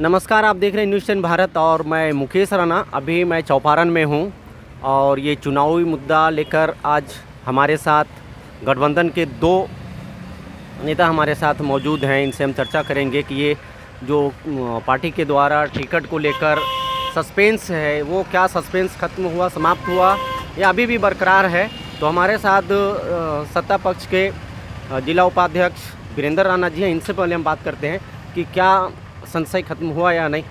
नमस्कार, आप देख रहे हैं न्यूज़ 10 भारत और मैं मुकेश राणा। अभी मैं चौपारण में हूं और ये चुनावी मुद्दा लेकर आज हमारे साथ गठबंधन के दो नेता हमारे साथ मौजूद हैं। इनसे हम चर्चा करेंगे कि ये जो पार्टी के द्वारा टिकट को लेकर सस्पेंस है वो क्या सस्पेंस खत्म हुआ, समाप्त हुआ या अभी भी बरकरार है। तो हमारे साथ सत्ता पक्ष के जिला उपाध्यक्ष वीरेंद्र राणा जी हैं। इनसे पहले हम बात करते हैं कि क्या संशय खत्म हुआ या नहीं।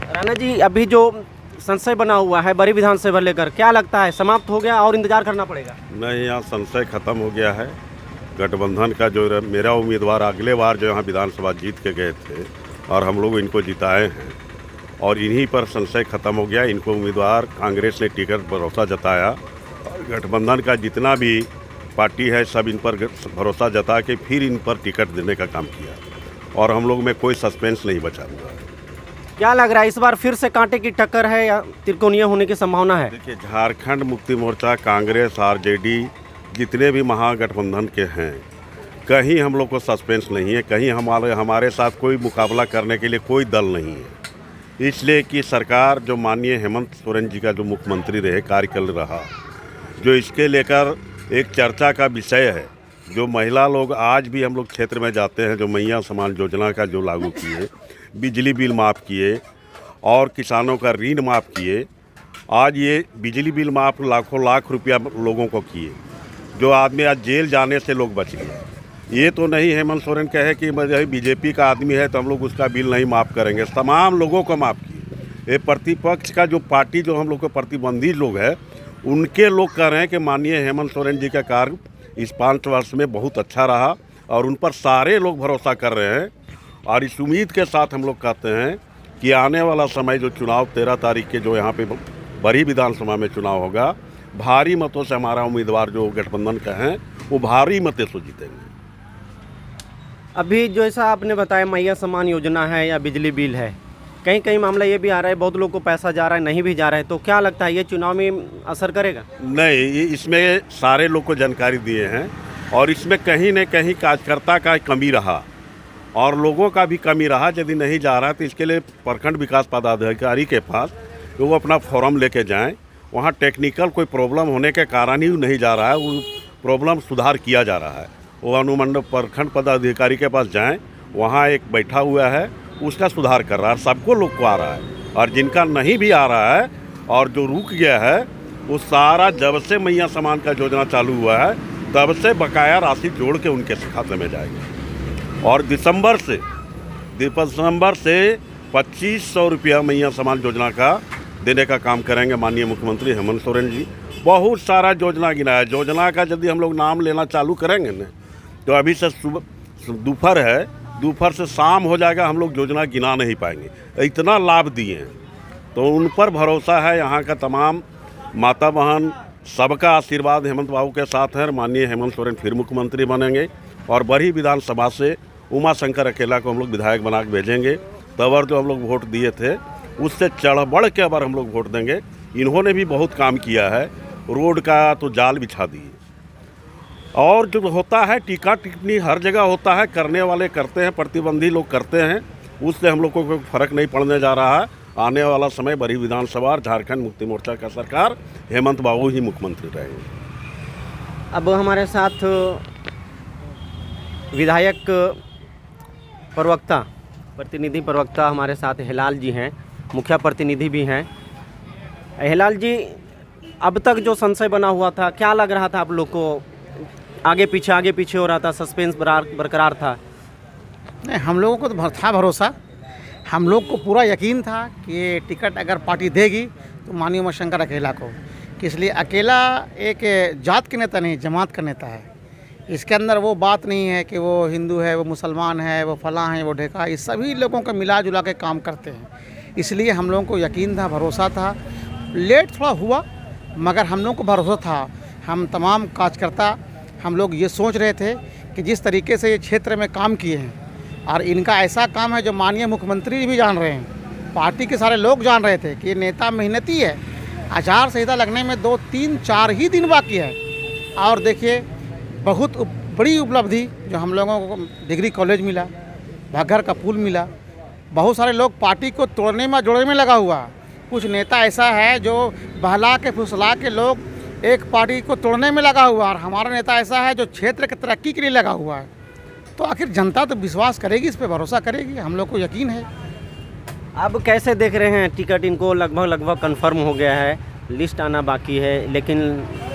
राणा जी, अभी जो संशय बना हुआ है बड़ी विधानसभा लेकर, क्या लगता है समाप्त हो गया और इंतजार करना पड़ेगा? नहीं, यहाँ संशय खत्म हो गया है। गठबंधन का जो मेरा उम्मीदवार अगले बार जो यहाँ विधानसभा जीत के गए थे और हम लोग इनको जिताए हैं और इन्हीं पर संशय खत्म हो गया। इनको उम्मीदवार कांग्रेस ने टिकट भरोसा जताया और गठबंधन का जितना भी पार्टी है सब इन पर भरोसा जता के फिर इन पर टिकट देने का काम किया और हम लोग में कोई सस्पेंस नहीं बचा हुआ है। क्या लग रहा है इस बार फिर से कांटे की टक्कर है या त्रिकोणीय होने की संभावना है? देखिए, झारखंड मुक्ति मोर्चा, कांग्रेस, आरजेडी जितने भी महागठबंधन के हैं, कहीं हम लोग को सस्पेंस नहीं है। कहीं हमारे साथ कोई मुकाबला करने के लिए कोई दल नहीं है। इसलिए कि सरकार जो माननीय हेमंत सोरेन जी का जो मुख्यमंत्री रहे कार्यकाल रहा, जो इसके लेकर एक चर्चा का विषय है। जो महिला लोग आज भी हम लोग क्षेत्र में जाते हैं, जो मैया समान योजना का जो लागू किए, बिजली बिल माफ़ किए और किसानों का ऋण माफ़ किए। आज ये बिजली बिल माफ़ लाखों लाख रुपया लोगों को किए, जो आदमी आज जेल जाने से लोग बच गए। ये तो नहीं हेमंत सोरेन कहे कि बीजेपी का आदमी है तो हम लोग उसका बिल नहीं माफ़ करेंगे। तमाम लोगों को माफ़ किए। ये प्रतिपक्ष का जो पार्टी जो हम लोग को प्रतिबंधी लोग है, उनके लोग कह रहे हैं कि माननीय हेमंत सोरेन जी का कार्य इस 5 वर्ष में बहुत अच्छा रहा और उन पर सारे लोग भरोसा कर रहे हैं। और इस उम्मीद के साथ हम लोग कहते हैं कि आने वाला समय जो चुनाव 13 तारीख के जो यहाँ पे बड़ी विधानसभा में चुनाव होगा, भारी मतों से हमारा उम्मीदवार जो गठबंधन का है वो भारी मतों से जीतेंगे। अभी जैसा आपने बताया मैया समान योजना है या बिजली बिल है, कहीं कहीं मामला ये भी आ रहा है बहुत लोग को पैसा जा रहा है, नहीं भी जा रहा है, तो क्या लगता है ये चुनाव में असर करेगा? नहीं, इसमें सारे लोग को जानकारी दिए हैं और इसमें कहीं न कहीं कार्यकर्ता का कमी रहा और लोगों का भी कमी रहा। यदि नहीं जा रहा तो इसके लिए प्रखंड विकास पदाधिकारी के पास वो अपना फॉर्म लेके जाएं। वहाँ टेक्निकल कोई प्रॉब्लम होने के कारण ही नहीं जा रहा है, वो प्रॉब्लम सुधार किया जा रहा है। वो अनुमंडल प्रखंड पदाधिकारी के पास जाएं, वहाँ एक बैठा हुआ है उसका सुधार कर रहा है। सबको लोग को आ रहा है और जिनका नहीं भी आ रहा है और जो रुक गया है वो सारा जब से मैया समान का योजना चालू हुआ है तब से बकाया राशि जोड़ के उनके खाते में जाएगी। और दिसंबर से 2500 रुपया मैया समान योजना का देने का काम करेंगे माननीय मुख्यमंत्री हेमंत सोरेन जी। बहुत सारा योजना गिना है। योजना का यदि हम लोग नाम लेना चालू करेंगे न तो अभी से दोपहर है, दोपहर से शाम हो जाएगा, हम लोग योजना गिना नहीं पाएंगे। इतना लाभ दिए हैं तो उन पर भरोसा है। यहाँ का तमाम माता बहन सबका आशीर्वाद हेमंत बाबू के साथ है। माननीय हेमंत सोरेन फिर मुख्यमंत्री बनेंगे और बड़ी विधानसभा से उमा शंकर अकेला को हम लोग विधायक बना के भेजेंगे। तबर जो हम लोग वोट दिए थे उससे चढ़ बढ़ के अब हम लोग वोट देंगे। इन्होंने भी बहुत काम किया है, रोड का तो जाल बिछा दिए। और जो होता है टीका टिप्पणी हर जगह होता है, करने वाले करते हैं, प्रतिबंधी लोग करते हैं, उससे हम लोग को कोई फर्क नहीं पड़ने जा रहा है। आने वाला समय बड़ी विधानसभा झारखंड मुक्ति मोर्चा का सरकार, हेमंत बाबू ही मुख्यमंत्री रहेंगे। अब हमारे साथ विधायक प्रवक्ता प्रतिनिधि प्रवक्ता हमारे साथ हिलाल जी हैं, मुखिया प्रतिनिधि भी हैं। हिलाल जी, अब तक जो संशय बना हुआ था, क्या लग रहा था आप लोग को? आगे पीछे हो रहा था, सस्पेंस बरकरार था? नहीं, हम लोगों को तो था भरोसा। हम लोग को पूरा यकीन था कि ये टिकट अगर पार्टी देगी तो माननीय उमा शंकर अकेला को, इसलिए अकेला एक जात के नेता नहीं, जमात का नेता है। इसके अंदर वो बात नहीं है कि वो हिंदू है, वो मुसलमान है, वो फलां है, वो ढेका, ये सभी लोगों का मिला जुला के काम करते हैं। इसलिए हम लोगों को यकीन था, भरोसा था। लेट थोड़ा हुआ मगर हम लोगों को भरोसा था। हम तमाम कार्यकर्ता हम लोग ये सोच रहे थे कि जिस तरीके से ये क्षेत्र में काम किए हैं और इनका ऐसा काम है जो माननीय मुख्यमंत्री भी जान रहे हैं, पार्टी के सारे लोग जान रहे थे कि ये नेता मेहनती है। आचार संहिता लगने में 2, 3, 4 ही दिन बाकी है और देखिए बहुत बड़ी उपलब्धि जो हम लोगों को डिग्री कॉलेज मिला, घाघर का पुल मिला, बहुत सारे लोग पार्टी को तोड़ने में जोड़ने में लगा हुआ। कुछ नेता ऐसा है जो बहला के फुसला के लोग एक पार्टी को तोड़ने में लगा हुआ, और हमारा नेता ऐसा है जो क्षेत्र की तरक्की के लिए लगा हुआ है। तो आखिर जनता तो विश्वास करेगी, इस पर भरोसा करेगी, हम लोग को यकीन है। अब कैसे देख रहे हैं? टिकट इनको लगभग कंफर्म हो गया है, लिस्ट आना बाकी है लेकिन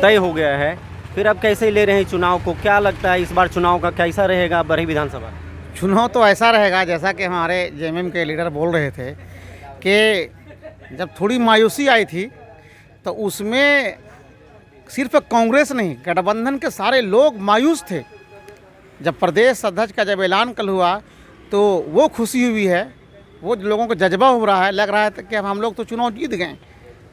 तय हो गया है, फिर अब कैसे ले रहे हैं चुनाव को? क्या लगता है इस बार चुनाव का कैसा रहेगा बरही विधानसभा? चुनाव तो ऐसा रहेगा जैसा कि हमारे जेएमएम के लीडर बोल रहे थे कि जब थोड़ी मायूसी आई थी तो उसमें सिर्फ कांग्रेस नहीं, गठबंधन के सारे लोग मायूस थे। जब प्रदेश अध्यक्ष का जब ऐलान कल हुआ तो वो खुशी हुई है, वो लोगों को जज्बा हो रहा है, लग रहा है कि अब हम लोग तो चुनाव जीत गए,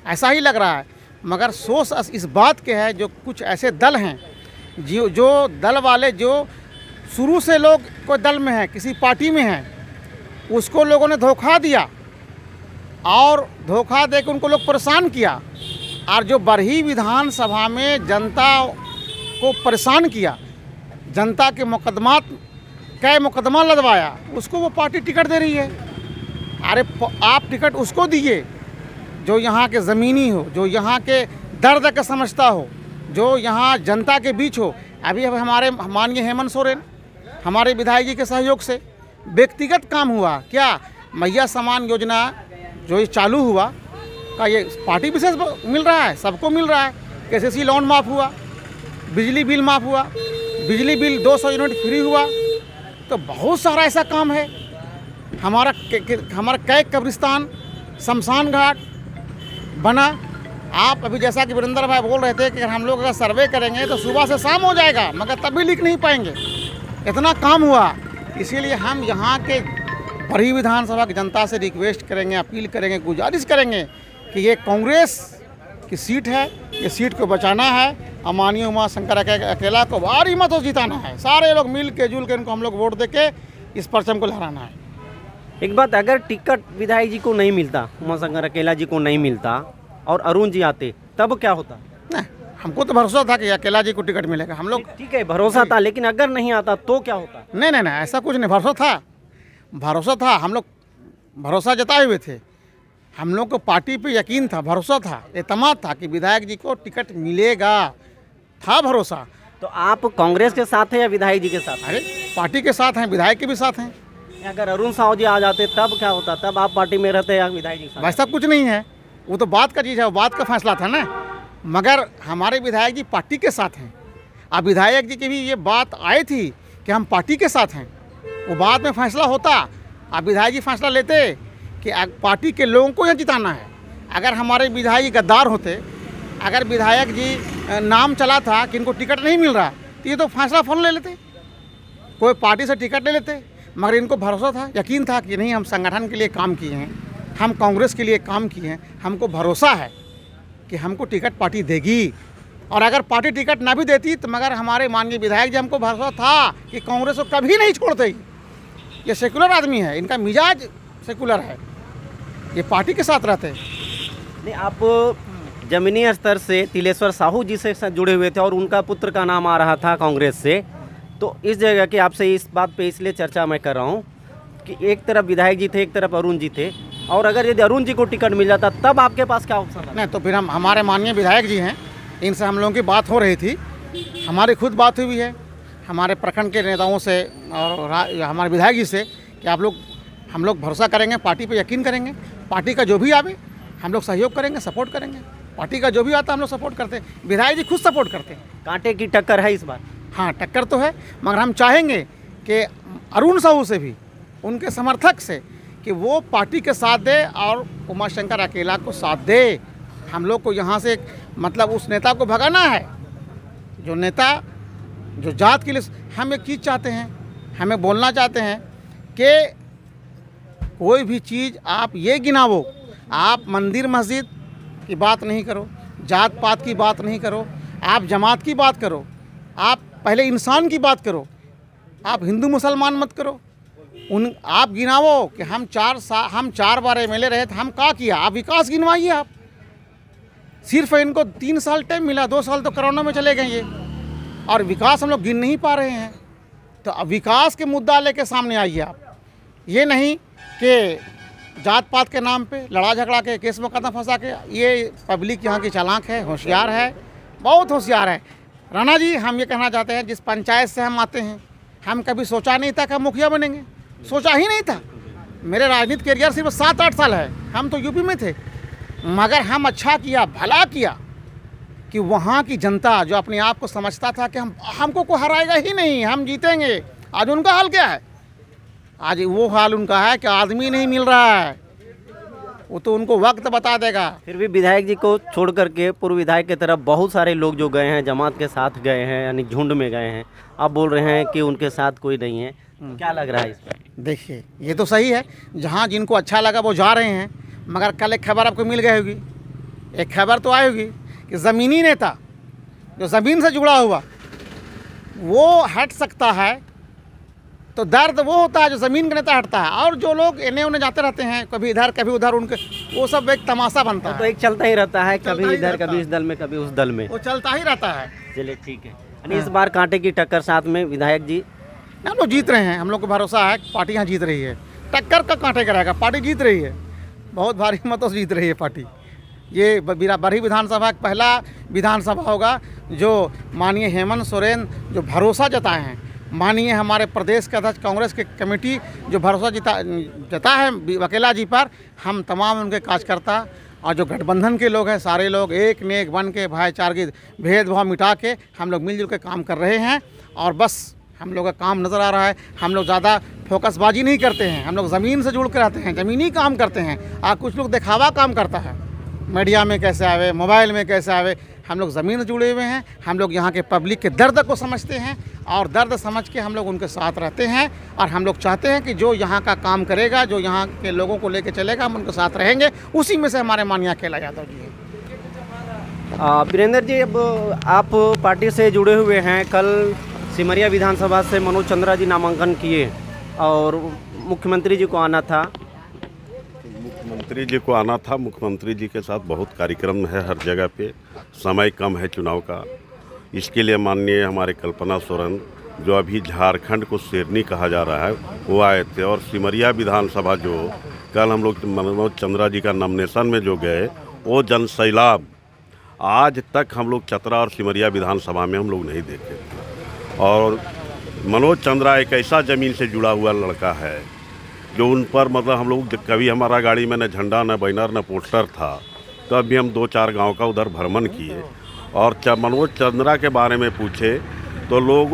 ऐसा ही लग रहा है। मगर सोच इस बात के है जो कुछ ऐसे दल हैं जो दल वाले जो शुरू से लोग कोई दल में है, किसी पार्टी में है, उसको लोगों ने धोखा दिया और धोखा दे के उनको लोग परेशान किया, और जो बरही विधानसभा में जनता को परेशान किया, जनता के मुकदमा लदवाया, उसको वो पार्टी टिकट दे रही है। अरे आप टिकट उसको दीजिए जो यहाँ के ज़मीनी हो, जो यहाँ के दर्द का समझता हो, जो यहाँ जनता के बीच हो। अभी हमारे माननीय हेमंत सोरेन हमारे विधायक जी के सहयोग से व्यक्तिगत काम हुआ, क्या मैया सम्मान योजना जो ये चालू हुआ का ये पार्टी विशेष मिल रहा है, सबको मिल रहा है। केसीसी लोन माफ़ हुआ, बिजली बिल माफ़ हुआ, बिजली बिल 200 यूनिट फ्री हुआ। तो बहुत सारा ऐसा काम है। हमारा कैक कब्रिस्तान, शमशान घाट बना। आप अभी जैसा कि वीरेंद्र भाई बोल रहे थे कि हम लोग अगर सर्वे करेंगे तो सुबह से शाम हो जाएगा, मगर तब भी लिख नहीं पाएंगे, इतना काम हुआ। इसीलिए हम यहाँ के बरही विधानसभा की जनता से रिक्वेस्ट करेंगे, अपील करेंगे, गुजारिश करेंगे कि ये कांग्रेस की सीट है, ये सीट को बचाना है। माननीय उमाशंकर अकेला को भारी मतों से जिताना है। सारे लोग मिल के जुल के इनको हम लोग वोट दे के इस परचम को लहराना है। एक बात, अगर टिकट विधायक जी को नहीं मिलता, उमाशंकर अकेला जी को नहीं मिलता और अरुण जी आते, तब क्या होता? नहीं, हमको तो भरोसा था कि अकेला जी को टिकट मिलेगा। हम लोग ठीक है, भरोसा था, लेकिन अगर नहीं आता तो क्या होता? नहीं, ऐसा कुछ नहीं, भरोसा था। हम लोग भरोसा जताए हुए थे। हम लोग को पार्टी पे यकीन था, भरोसा था, एतमाद था कि विधायक जी को टिकट मिलेगा, था भरोसा। तो आप कांग्रेस के साथ हैं या विधायक जी के साथ? अरे पार्टी के साथ हैं, विधायक के भी साथ हैं। अगर अरुण साहू जी आ जाते तब क्या होता? तब आप पार्टी में रहते या विधायक जी के साथ? वैसा कुछ नहीं है, वो तो बात का चीज़ है, वो बात का फैसला था ना। मगर हमारे विधायक जी पार्टी के साथ हैं। अब विधायक जी की भी ये बात आई थी कि हम पार्टी के साथ हैं, वो बाद में फैसला होता। अब विधायक जी फैसला लेते कि पार्टी के लोगों को यहाँ जिताना है। अगर हमारे विधायक जी गद्दार होते, अगर विधायक जी नाम चला था कि इनको टिकट नहीं मिल रहा, तो ये तो फैसला फ़ौरन ले लेते, कोई पार्टी से टिकट ले लेते। मगर इनको भरोसा था, यकीन था कि नहीं, हम संगठन के लिए काम किए हैं, हम कांग्रेस के लिए काम किए हैं, हमको भरोसा है कि हमको टिकट पार्टी देगी। और अगर पार्टी टिकट ना भी देती तो मगर हमारे माननीय विधायक जी, हमको भरोसा था कि कांग्रेस को कभी नहीं छोड़ते। ये सेकुलर आदमी है, इनका मिजाज सेकुलर है, ये पार्टी के साथ रहते। नहीं, आप जमीनी स्तर से तिलेश्वर साहू जी से जुड़े हुए थे और उनका पुत्र का नाम आ रहा था कांग्रेस से, तो इस जगह की आपसे इस बात पे इसलिए चर्चा मैं कर रहा हूँ कि एक तरफ विधायक जी थे, एक तरफ अरुण जी थे, और अगर यदि अरुण जी को टिकट मिल जाता तब आपके पास क्या ऑप्शन था? नहीं, तो फिर हमारे माननीय विधायक जी हैं, इनसे हम लोगों की बात हो रही थी, हमारी खुद बात हुई है हमारे प्रखंड के नेताओं से और हमारे विधायक जी से कि हम लोग भरोसा करेंगे, पार्टी पे यकीन करेंगे, पार्टी का जो भी आवे हम लोग सहयोग करेंगे, सपोर्ट करेंगे। पार्टी का जो भी आता हम लोग सपोर्ट करते हैं, विधायक जी खुद सपोर्ट करते हैं। कांटे की टक्कर है इस बार? हाँ, टक्कर तो है, मगर हम चाहेंगे कि अरुण साहू से भी, उनके समर्थक से, कि वो पार्टी के साथ दे और उमाशंकर अकेला को साथ दे। हम लोग को यहाँ से मतलब उस नेता को भगाना है, जो नेता जो जात के लिए। हम एक चीज़ चाहते हैं, हमें बोलना चाहते हैं कि कोई भी चीज़ आप ये गिनावो, आप मंदिर मस्जिद की बात नहीं करो, जात पात की बात नहीं करो, आप जमात की बात करो, आप पहले इंसान की बात करो, आप हिंदू मुसलमान मत करो। आप गिनावो कि हम 4 बार एमएलए रहे थे, हम क्या किया, आप विकास गिनवाइए। आप सिर्फ इनको 3 साल टाइम मिला, 2 साल तो कोरोना में चले गए ये, और विकास हम लोग गिन नहीं पा रहे हैं। तो अब विकास के मुद्दा लेके सामने आइए आप, ये नहीं कि जात पात के नाम पे लड़ा झगड़ा के केस मुकदमा फंसा के। ये पब्लिक यहाँ की चालाक है, होशियार है, बहुत होशियार है। राणा जी, हम ये कहना चाहते हैं, जिस पंचायत से हम आते हैं, हम कभी सोचा नहीं था कि हम मुखिया बनेंगे, सोचा ही नहीं था। मेरे राजनीतिक करियर सिर्फ 7-8 साल है, हम तो यूपी में थे, मगर हम अच्छा किया, भला किया कि वहाँ की जनता जो अपने आप को समझता था कि हमको कोई हराएगा ही नहीं, हम जीतेंगे, आज उनका हाल क्या है? आज वो हाल उनका है कि आदमी नहीं मिल रहा है, वो तो उनको वक्त बता देगा। फिर भी विधायक जी को छोड़ करके पूर्व विधायक की तरफ बहुत सारे लोग जो गए हैं, जमात के साथ गए हैं, यानी झुंड में गए हैं, आप बोल रहे हैं कि उनके साथ कोई नहीं है, क्या लग रहा है इस पर? देखिए, ये तो सही है, जहाँ जिनको अच्छा लगा वो जा रहे हैं, मगर कल एक खबर आपको मिल गई होगी, एक खबर तो आई होगी कि ज़मीनी नेता जो ज़मीन से जुड़ा हुआ वो हट सकता है, तो दर्द वो होता है जो ज़मीन का नेता हटता है। और जो लोग इन्हें उन्हें जाते रहते हैं, कभी इधर कभी उधर, उनके वो सब एक तमाशा बनता है। तो एक चलता ही रहता है, कभी इधर कभी इस दल में कभी उस दल में, वो चलता ही रहता है। चलिए ठीक है। यानी इस बार कांटे की टक्कर साथ में विधायक जी, हम लोग जीत रहे हैं, हम लोग को भरोसा है पार्टी यहाँ जीत रही है। टक्कर का कांटे का रहेगा, पार्टी जीत रही है, बहुत भारी मतों से जीत रही है पार्टी। ये बरही विधानसभा का पहला विधानसभा होगा जो माननीय हेमंत सोरेन जो भरोसा जताए हैं, माननीय हमारे प्रदेश के अध्यक्ष कांग्रेस के कमेटी जो भरोसा जता है वकेला जी पर, हम तमाम उनके कार्यकर्ता और जो गठबंधन के लोग हैं, सारे लोग एक नेक बन के भाईचारे की भेदभाव मिटा के हम लोग मिलजुल के काम कर रहे हैं। और बस हम लोग का काम नज़र आ रहा है, हम लोग ज़्यादा फोकसबाजी नहीं करते हैं, हम लोग ज़मीन से जुड़ कर रहते हैं, ज़मीनी काम करते हैं। और कुछ लोग दिखावा काम करता है, मीडिया में कैसे आवे, मोबाइल में कैसे आवे, हम लोग ज़मीन से जुड़े हुए हैं। हम लोग यहाँ के पब्लिक के दर्द को समझते हैं और दर्द समझ के हम लोग उनके साथ रहते हैं। और हम लोग चाहते हैं कि जो यहाँ का काम करेगा, जो यहाँ के लोगों को लेकर चलेगा, हम उनके साथ रहेंगे। उसी में से हमारे माननीय अकेला यादव जी हैं। वीरेंद्र जी, अब आप पार्टी से जुड़े हुए हैं, कल सिमरिया विधानसभा से मनोज चंद्रा जी नामांकन किए और मुख्यमंत्री जी को आना था। मुख्यमंत्री जी को आना था, मुख्यमंत्री जी के साथ बहुत कार्यक्रम है हर जगह पे, समय कम है चुनाव का, इसके लिए माननीय हमारे कल्पना सोरेन जो अभी झारखंड को शेरनी कहा जा रहा है वो आए थे। और सिमरिया विधानसभा जो कल हम लोग मनोज चंद्रा जी का नॉमिनेशन में जो गए, वो जनसैलाब आज तक हम लोग चतरा और सिमरिया विधानसभा में हम लोग नहीं देखे। और मनोज चंद्रा एक ऐसा ज़मीन से जुड़ा हुआ लड़का है जो उन पर मतलब हम लोग कभी हमारा गाड़ी में न झंडा न बैनर न पोस्टर था, तब भी हम 2-4 गांव का उधर भ्रमण किए। और मनोज चंद्रा के बारे में पूछे तो लोग,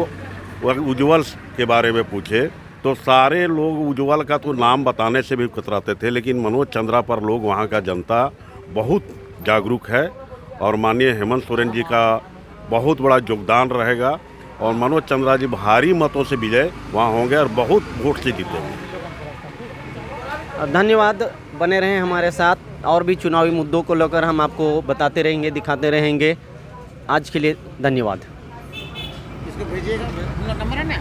उज्ज्वल के बारे में पूछे तो सारे लोग उज्ज्वल का तो नाम बताने से भी कतराते थे, लेकिन मनोज चंद्रा पर लोग, वहाँ का जनता बहुत जागरूक है। और माननीय हेमंत सोरेन जी का बहुत बड़ा योगदान रहेगा और मनोज चंद्रा जी भारी मतों से विजय वहाँ होंगे और बहुत वोट से जीतेंगे। धन्यवाद, बने रहें हमारे साथ, और भी चुनावी मुद्दों को लेकर हम आपको बताते रहेंगे, दिखाते रहेंगे। आज के लिए धन्यवाद। इसको भेजिएगा, नंबर है ना।